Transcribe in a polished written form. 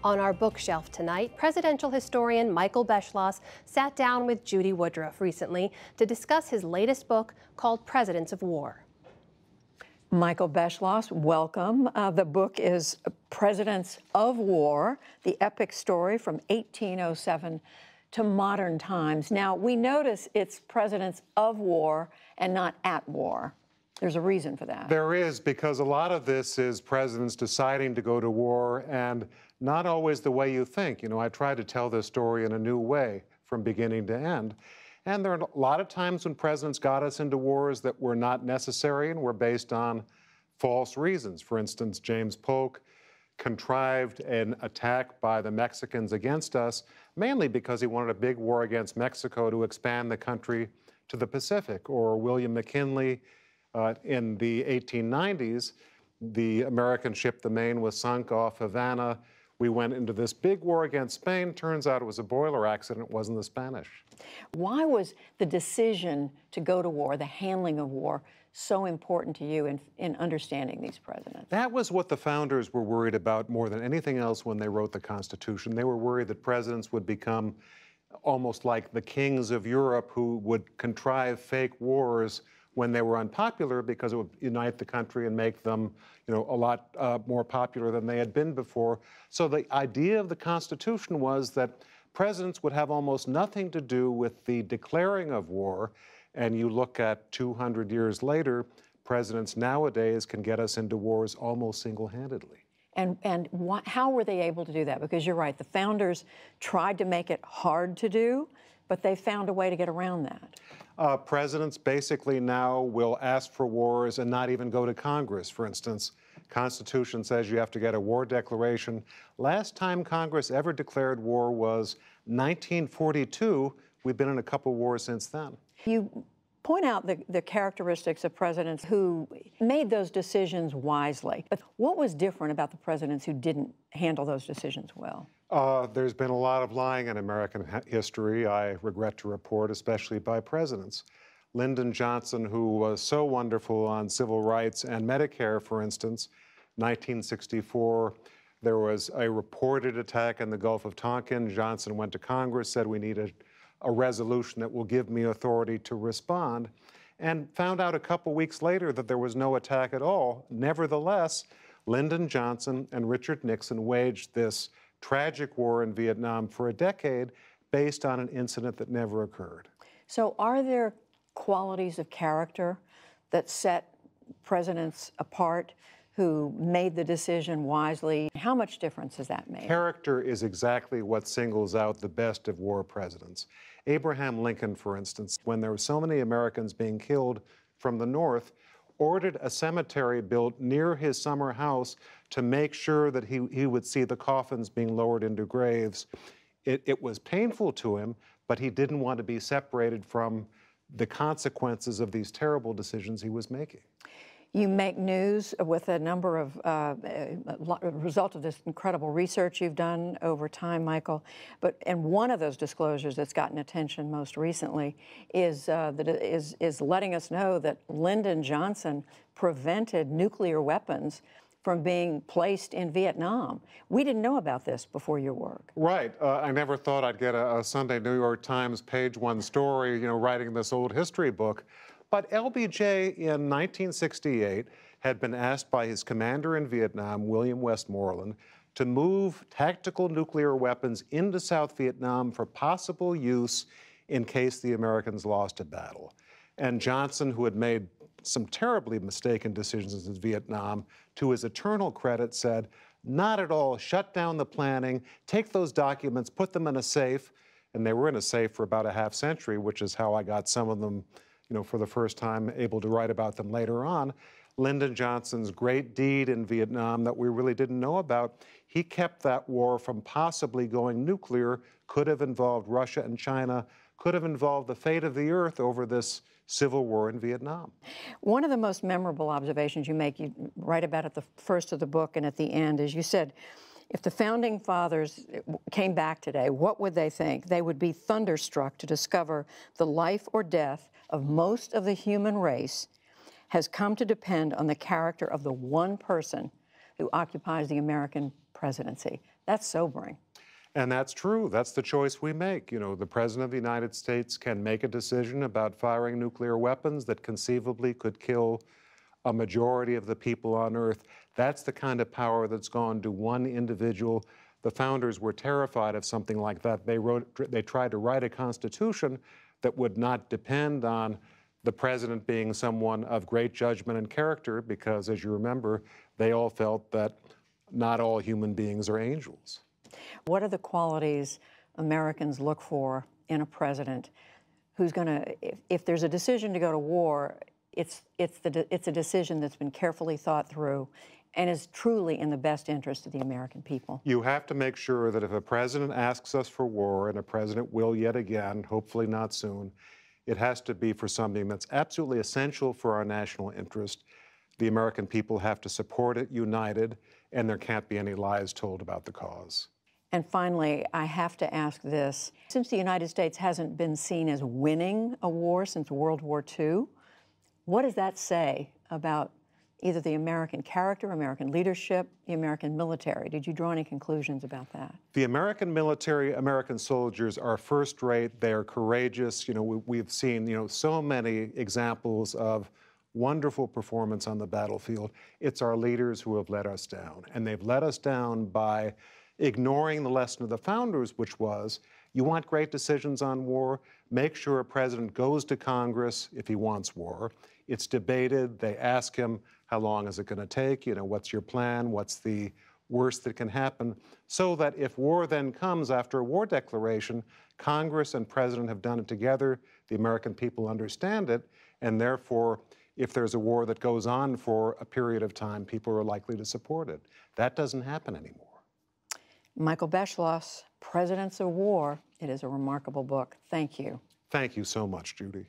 On our bookshelf tonight, presidential historian Michael Beschloss sat down with Judy Woodruff recently to discuss his latest book called Presidents of War. Michael Beschloss, welcome. The book is Presidents of War, the epic story from 1807 to modern times. Now, we notice it's Presidents of War and not at war. There's a reason for that. There is, because a lot of this is presidents deciding to go to war and not always the way you think. You know, I tried to tell this story in a new way from beginning to end. And there are a lot of times when presidents got us into wars that were not necessary and were based on false reasons. For instance, James Polk contrived an attack by the Mexicans against us, mainly because he wanted a big war against Mexico to expand the country to the Pacific. Or William McKinley, in the 1890s, the American ship, the Maine, was sunk off Havana. We went into this big war against Spain. Turns out it was a boiler accident. It wasn't the Spanish. Why was the decision to go to war, the handling of war, so important to you in understanding these presidents? That was what the founders were worried about more than anything else when they wrote the Constitution. They were worried that presidents would become almost like the kings of Europe who would contrive fake wars when they were unpopular because it would unite the country and make them, you know, a lot more popular than they had been before. So the idea of the Constitution was that presidents would have almost nothing to do with the declaring of war. And you look at 200 years later, presidents nowadays can get us into wars almost single-handedly. And how were they able to do that? Because you're right, the founders tried to make it hard to do, but they found a way to get around that. Presidents basically now will ask for wars and not even go to Congress. For instance, Constitution says you have to get a war declaration. Last time Congress ever declared war was 1942. We've been in a couple wars since then. You point out the characteristics of presidents who made those decisions wisely. But what was different about the presidents who didn't handle those decisions well? There's been a lot of lying in American history, I regret to report, especially by presidents. Lyndon Johnson, who was so wonderful on civil rights and Medicare, for instance, 1964, there was a reported attack in the Gulf of Tonkin. Johnson went to Congress, said we need a resolution that will give me authority to respond, and found out a couple weeks later that there was no attack at all. Nevertheless, Lyndon Johnson and Richard Nixon waged this tragic war in Vietnam for a decade based on an incident that never occurred. So are there qualities of character that set presidents apart who made the decision wisely? How much difference has that made? Character is exactly what singles out the best of war presidents. Abraham Lincoln, for instance, when there were so many Americans being killed from the North, ordered a cemetery built near his summer house to make sure that he would see the coffins being lowered into graves. It was painful to him, but he didn't want to be separated from the consequences of these terrible decisions he was making. You make news with a number of result of this incredible research you've done over time, Michael. And one of those disclosures that's gotten attention most recently is letting us know that Lyndon Johnson prevented nuclear weapons from being placed in Vietnam. We didn't know about this before your work. Right. I never thought I'd get a Sunday New York Times page one story, you know, writing this old history book. But LBJ in 1968 had been asked by his commander in Vietnam, William Westmoreland, to move tactical nuclear weapons into South Vietnam for possible use in case the Americans lost a battle. And Johnson, who had made some terribly mistaken decisions in Vietnam, to his eternal credit said, not at all, shut down the planning, take those documents, put them in a safe. And they were in a safe for about a half century, which is how I got some of them, you know, for the first time, able to write about them later on. Lyndon Johnson's great deed in Vietnam that we really didn't know about, he kept that war from possibly going nuclear, could have involved Russia and China, could have involved the fate of the earth over this civil war in Vietnam. One of the most memorable observations you make, you write about at the first of the book and at the end, is you said, if the Founding Fathers came back today, what would they think? They would be thunderstruck to discover the life or death of most of the human race has come to depend on the character of the one person who occupies the American presidency. That's sobering. And that's true. That's the choice we make. You know, the President of the United States can make a decision about firing nuclear weapons that conceivably could kill a majority of the people on Earth. That's the kind of power that's gone to one individual. The founders were terrified of something like that. They tried to write a constitution that would not depend on the president being someone of great judgment and character, because, as you remember, they all felt that not all human beings are angels. What are the qualities Americans look for in a president who's going to, if there's a decision to go to war, it's a decision that's been carefully thought through and is truly in the best interest of the American people? You have to make sure that if a president asks us for war, and a president will yet again, hopefully not soon, it has to be for something that's absolutely essential for our national interest. The American people have to support it united, and there can't be any lies told about the cause. And finally, I have to ask this. Since the United States hasn't been seen as winning a war since World War II, what does that say about either the American character, American leadership, the American military? Did you draw any conclusions about that? The American military, American soldiers are first rate. They are courageous. You know, we've seen, you know, so many examples of wonderful performance on the battlefield. It's our leaders who have let us down. And they've let us down by ignoring the lesson of the founders, which was, you want great decisions on war, make sure a president goes to Congress if he wants war. It's debated. They ask him, how long is it going to take? You know, what's your plan? What's the worst that can happen? So that if war then comes after a war declaration, Congress and president have done it together, the American people understand it, and therefore, if there's a war that goes on for a period of time, people are likely to support it. That doesn't happen anymore. Michael Beschloss, Presidents of War. It is a remarkable book. Thank you. Thank you so much, Judy.